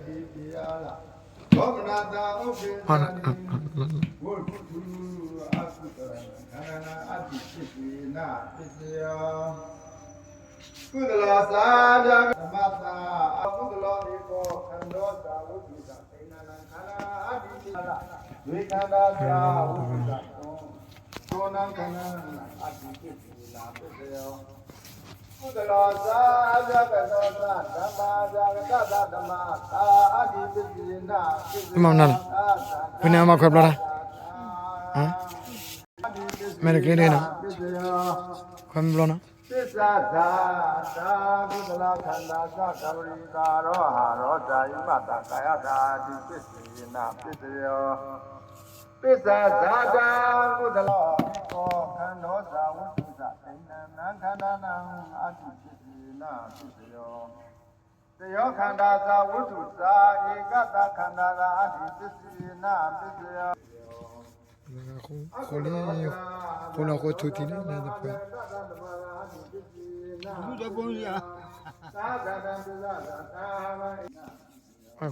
တိတရားလားဘောမနာတာဥပ္ပေသာနိဝုထုအကုတရခန္ဓာနာအတ္တိဖြစ်စေနာဖြစ်စေယောကုသလသာဓမ္မတာအကုသလောဧကောခန္ဓောသာဝုဒ္ဓိတာသိဏနာခန္ဓာအတ္တိဖြစ်စေဝေခန္ဓာသာဝုဒ္ဓိတာသောနံခန္ဓာအတ္တိဖြစ်စေနာဖြစ်စေယောကုသလသာဓကသောသာဓမ္မာဇာကတသဓမ္မာသာအတ္တိဖြစ်စေနာဖြစ်စေယောဘယ်နာမှာခွဲပလာတာဟမ်မဲကလေးနေနော်ခွဲမလို့နော်သစ္စာသာသာကုသလခန္ဓာသကဝရိကာရောဟာရောဇာယမတကာယတာတိပစ္စေနာပစ္စယောပစ္စာသာသာကုသလောကောခန္ဓောသာဝတ္ထုသသိဏံခန္ဓာနံအတ္တိပစ္စေနာပစ္စယောတယောခန္ဓာသာဝတ္ထုသာဧကတခန္ဓာသာအတ္တိပစ္စေနာပစ္စယောခေါ်လေးခေါ်တော့ခေါ်ထူတီနေတယ်ပဲဘူးတော့ပုံရ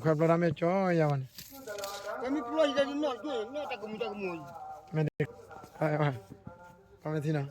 ခွဲပလာမယ်ကြောရပါနဲ့ကမီပလိုရတဲ့နော်တွေ့နော်တကမှုမဲပါမယ်သီနာ